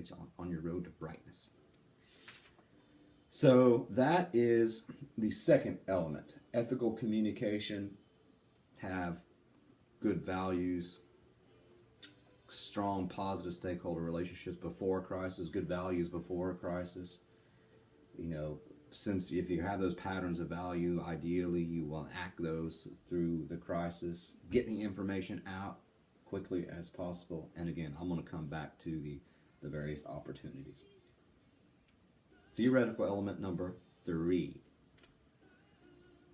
get you on your road to brightness. So that is the second element. Ethical communication, have good values, strong positive stakeholder relationships before a crisis, good values before a crisis. You know, since if you have those patterns of value, ideally you will act those through the crisis, getting information out quickly as possible. And again, I'm going to come back to the various opportunities. Theoretical element number 3.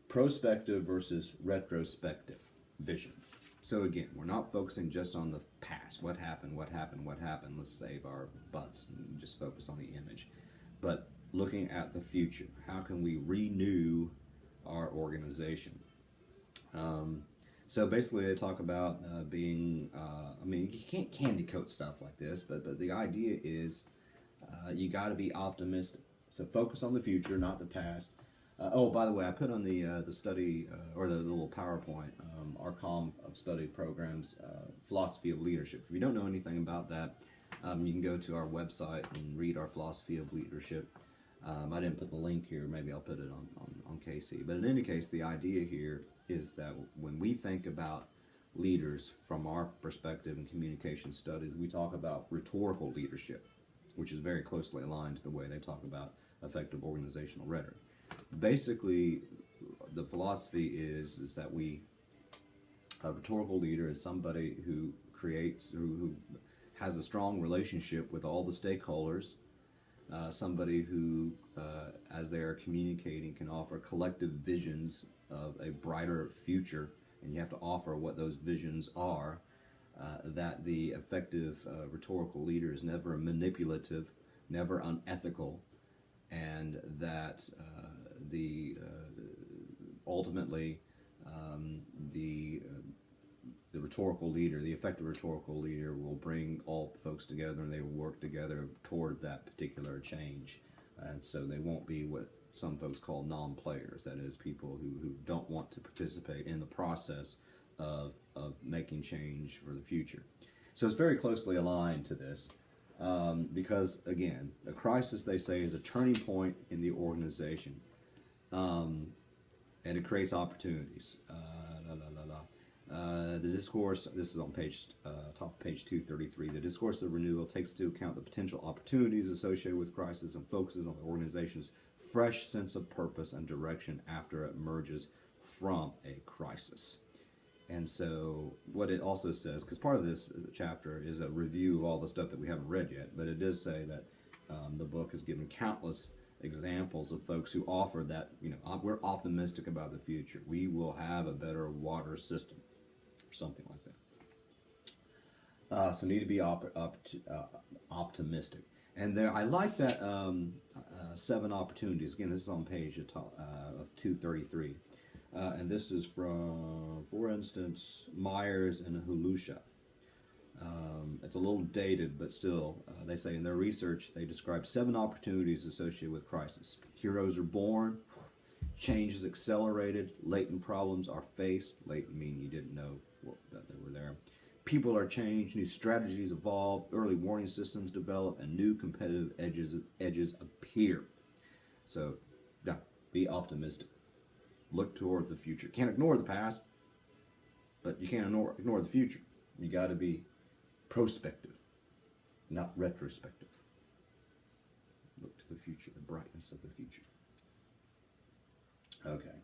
Prospective versus retrospective vision. So again, we're not focusing just on the past. What happened, what happened, what happened. Let's save our butts and just focus on the image. But looking at the future. How can we renew our organization? So basically they talk about being, I mean, you can't candy coat stuff like this, but the idea is you got to be optimistic. So focus on the future, not the past. Oh, by the way, I put on the study, or the little PowerPoint, our COM study programs, philosophy of leadership. If you don't know anything about that, you can go to our website and read our philosophy of leadership. I didn't put the link here. Maybe I'll put it on KC. But in any case, the idea here is that when we think about leaders from our perspective in communication studies, we talk about rhetorical leadership, which is very closely aligned to the way they talk about effective organizational rhetoric. Basically, the philosophy is that a rhetorical leader is somebody who creates, who has a strong relationship with all the stakeholders, somebody who, as they are communicating, can offer collective visions of a brighter future, and you have to offer what those visions are. That the effective rhetorical leader is never manipulative, never unethical, and that ultimately the rhetorical leader, the effective rhetorical leader, will bring all folks together and they will work together toward that particular change. And so they won't be what some folks call non-players, that is, people who don't want to participate in the process of making change for the future. So it's very closely aligned to this because, again, a crisis, they say, is a turning point in the organization, and it creates opportunities. The discourse, this is on top of page 233, the discourse of renewal takes into account the potential opportunities associated with crisis and focuses on the organization's fresh sense of purpose and direction after it emerges from a crisis. And so what it also says, because part of this chapter is a review of all the stuff that we haven't read yet, but it does say that the book has given countless examples of folks who offer that, we're optimistic about the future. We will have a better water system, or something like that. So need to be optimistic. And there, I like that 7 opportunities. Again, this is on page of 233. And this is from, for instance, Myers and Hulusha. It's a little dated, but still, they say in their research, they describe 7 opportunities associated with crisis. Heroes are born, change is accelerated, latent problems are faced. Latent meaning you didn't know that they were there. People are changed, new strategies evolve, early warning systems develop, and new competitive edges appear. So, yeah, be optimistic. Look toward the future. Can't ignore the past, but you can't ignore the future. You got to be prospective, not retrospective. Look to the future, the brightness of the future. Okay.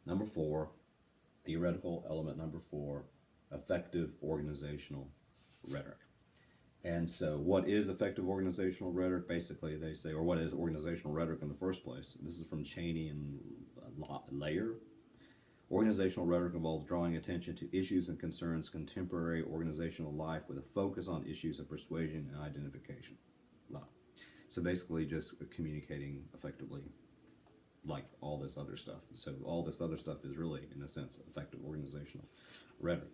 Number 4, theoretical element number 4, effective organizational rhetoric. And so what is effective organizational rhetoric? Basically, they say, or what is organizational rhetoric in the first place? This is from Cheney and Layer. Organizational rhetoric involves drawing attention to issues and concerns contemporary organizational life with a focus on issues of persuasion and identification. So basically just communicating effectively, like all this other stuff. So all this other stuff is really, in a sense, effective organizational rhetoric.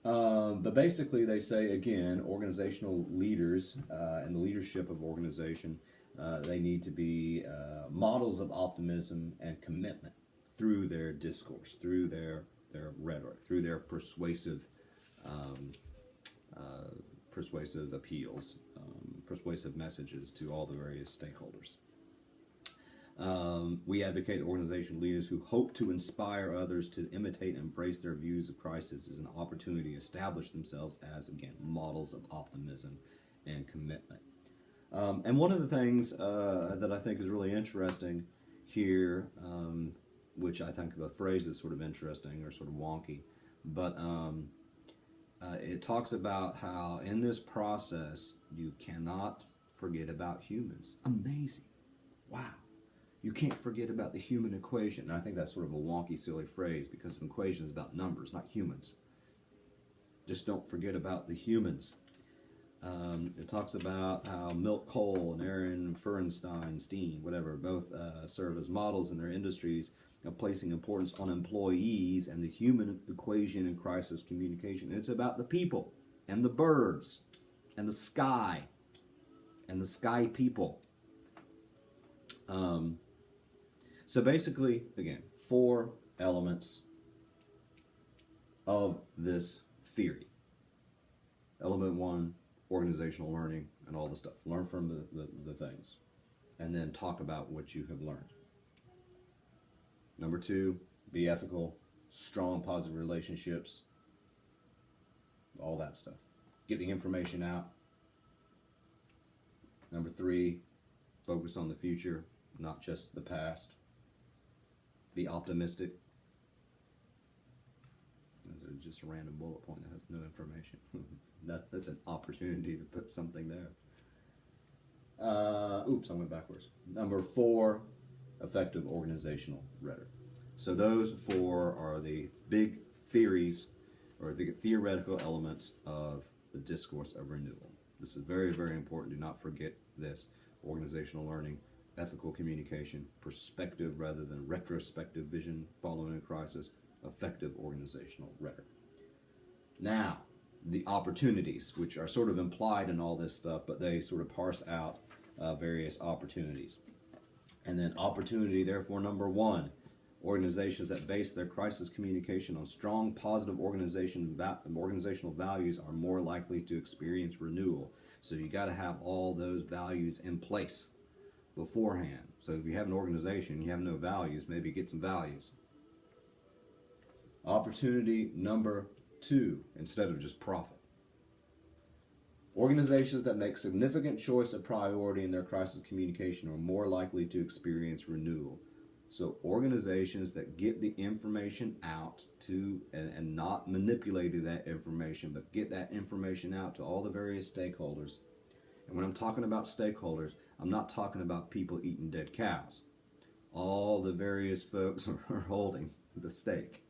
But basically they say, again, organizational leaders and the leadership of organization, they need to be models of optimism and commitment through their discourse, through their rhetoric, through their persuasive appeals. persuasive messages to all the various stakeholders. We advocate organizational leaders who hope to inspire others to imitate and embrace their views of crisis as an opportunity to establish themselves as, again, models of optimism and commitment. And one of the things that I think is really interesting here, which I think the phrase is sort of interesting or sort of wonky, but it talks about how in this process you cannot forget about humans. Amazing. Wow. You can't forget about the human equation. And I think that's sort of a wonky, silly phrase because an equation is about numbers, not humans. Just don't forget about the humans. It talks about how Milt Cole and Aaron Feuerstein, whatever, both serve as models in their industries of placing importance on employees and the human equation in crisis communication. And it's about the people and the birds and the sky people. So basically, again, 4 elements of this theory. Element 1, organizational learning and all the stuff. Learn from the things. And then talk about what you have learned. Number 2, be ethical, strong positive relationships, all that stuff. Get the information out. Number 3, focus on the future, not just the past. Be optimistic. That's just a random bullet point that has no information. That's an opportunity to put something there. Oops, I went backwards. Number 4, effective organizational rhetoric. So those 4 are the big theories or the theoretical elements of the discourse of renewal. This is very, very important. Do not forget this. Organizational learning, ethical communication, perspective rather than retrospective vision following a crisis, effective organizational rhetoric. Now, the opportunities, which are sort of implied in all this stuff, but they sort of parse out various opportunities. And then opportunity, therefore, number 1, organizations that base their crisis communication on strong, positive organizational values are more likely to experience renewal. So you got to have all those values in place beforehand. So if you have an organization, you have no values, maybe get some values. Opportunity number 2, instead of just profit. Organizations that make significant choice of priority in their crisis communication are more likely to experience renewal. So organizations that get the information out to, and not manipulating that information, but get that information out to all the various stakeholders. And when I'm talking about stakeholders, I'm not talking about people eating dead cows. All the various folks are holding the steak.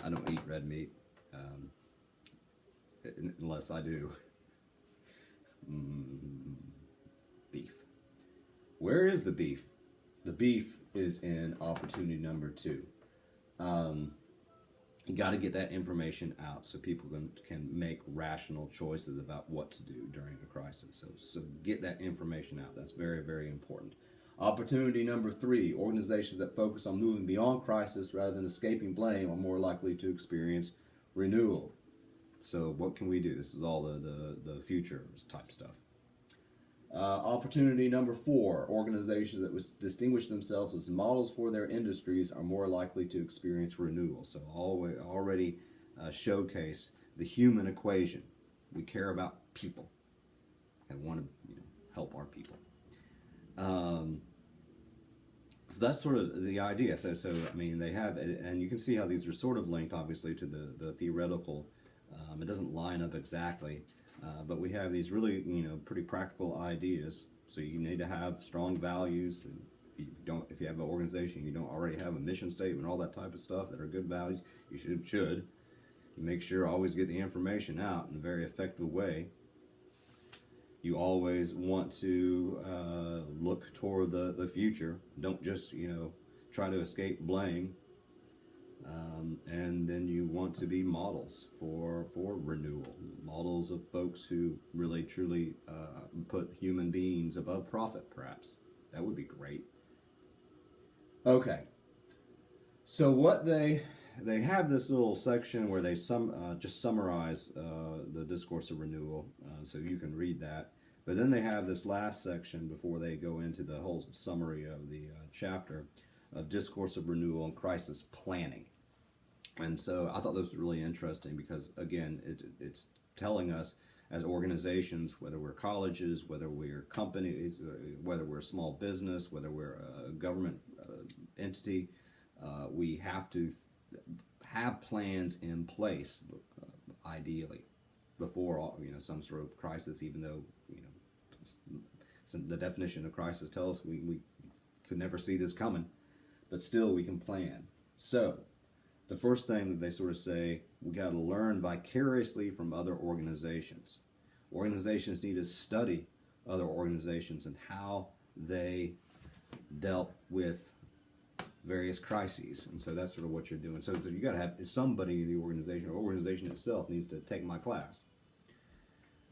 I don't eat red meat, unless I do. Beef. Where is the beef? The beef is in opportunity number 2. You got to get that information out so people can make rational choices about what to do during a crisis. So get that information out. That's very, very important. Opportunity number 3, organizations that focus on moving beyond crisis rather than escaping blame are more likely to experience renewal. So what can we do? This is all the future type stuff. Opportunity number 4, organizations that distinguish themselves as models for their industries are more likely to experience renewal. So already showcase the human equation. We care about people and want to help our people. So that's sort of the idea. So I mean, they have, and you can see how these are sort of linked, obviously, to the theoretical. It doesn't line up exactly, but we have these really, pretty practical ideas. So you need to have strong values. If you have an organization, you don't already have a mission statement, all that type of stuff that are good values, you should. You make sure always get the information out in a very effective way. You always want to look toward the future. Don't just, try to escape blame. And then you want to be models for renewal. Models of folks who really, truly put human beings above profit, perhaps. That would be great. Okay. So what they they have this little section where they just summarize the discourse of renewal, so you can read that. But then they have this last section before they go into the whole summary of the chapter of discourse of renewal and crisis planning. And so I thought this was really interesting because, again, it's telling us as organizations, whether we're colleges, whether we're companies, whether we're a small business, whether we're a government entity, we have to have plans in place, ideally, before some sort of crisis. Even though the definition of crisis tells us we could never see this coming, but still we can plan. So the first thing that they sort of say, we got to learn vicariously from other organizations. Organizations need to study other organizations and how they dealt with various crises. And so that's sort of what you're doing. So you got to have somebody in the organization, or organization itself needs to take my class.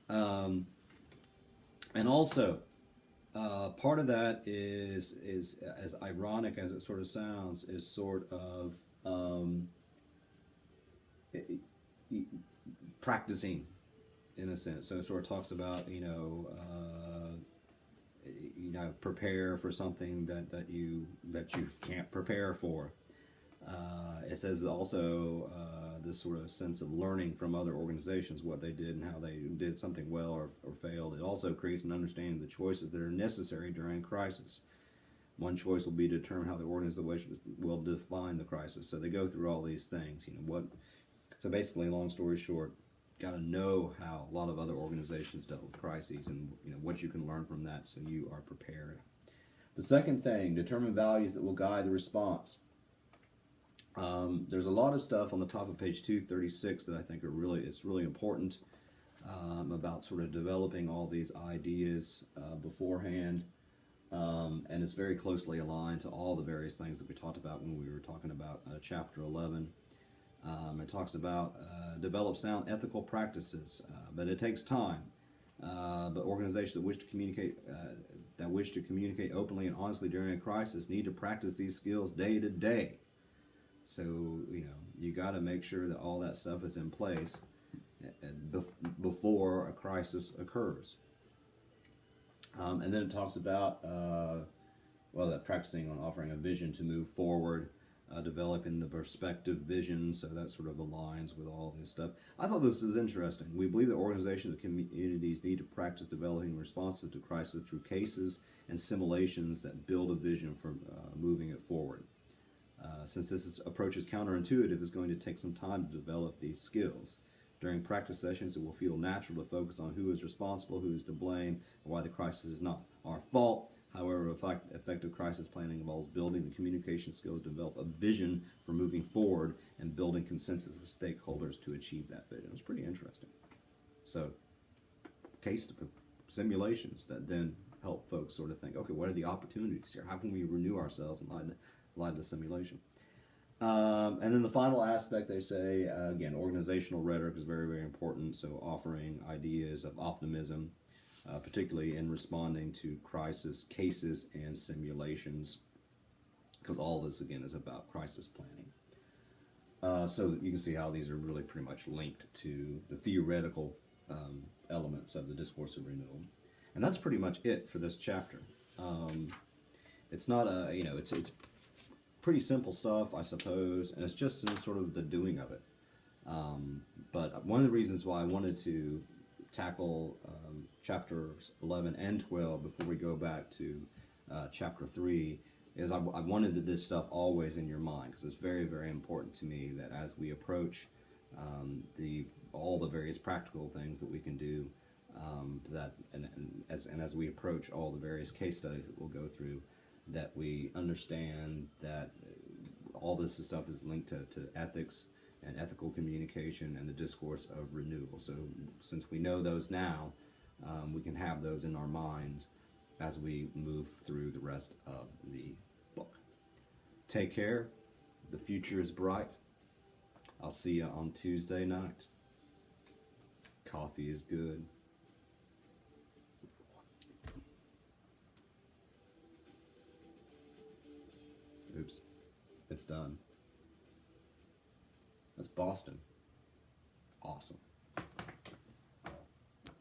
And also, part of that is as ironic as it sort of sounds, is sort of practicing, in a sense. So it sort of talks about prepare for something that you can't prepare for. It says also this sort of sense of learning from other organizations, what they did and how they did something well or failed. It also creates an understanding of the choices that are necessary during crisis. One choice will be to determine how the organization will define the crisis. So they go through all these things. So basically, long story short, got to know how a lot of other organizations dealt with crises, and what you can learn from that so you are prepared. The second thing, determine values that will guide the response. There's a lot of stuff on the top of page 236 that I think it's really important about sort of developing all these ideas beforehand, and it's very closely aligned to all the various things that we talked about when we were talking about chapter 11. It talks about develop sound ethical practices, but it takes time. But organizations that wish to communicate openly and honestly during a crisis need to practice these skills day to day. So you got to make sure that all that stuff is in place before a crisis occurs. And then it talks about that practicing on offering a vision to move forward. Developing the perspective vision, so that sort of aligns with all this stuff. I thought this is interesting. We believe that organizations and communities need to practice developing responses to crisis through cases and simulations that build a vision for moving it forward. Since this approach is counterintuitive, it's going to take some time to develop these skills. During practice sessions, it will feel natural to focus on who is responsible, who is to blame, and why the crisis is not our fault. However, effective crisis planning involves building the communication skills to develop a vision for moving forward and building consensus with stakeholders to achieve that vision. It's pretty interesting. So, case simulations that then help folks sort of think, okay, what are the opportunities here? How can we renew ourselves in light of the simulation? And then the final aspect, they say, again, organizational rhetoric is very, very important. So offering ideas of optimism, particularly in responding to crisis cases and simulations, because all this, again, is about crisis planning. So you can see how these are really pretty much linked to the theoretical elements of the discourse of renewal. And that's pretty much it for this chapter. It's not it's pretty simple stuff, I suppose, and it's just in sort of the doing of it. But one of the reasons why I wanted to tackle chapters 11 and 12 before we go back to chapter 3 is I wanted this stuff always in your mind, because it's very, very important to me that as we approach all the various practical things that we can do, as we approach all the various case studies that we'll go through, that we understand that all this stuff is linked to ethics and ethical communication and the discourse of renewal. So since we know those now, we can have those in our minds as we move through the rest of the book. Take care. The future is bright. I'll see you on Tuesday night. Coffee is good. Oops, it's done. That's Boston. Awesome.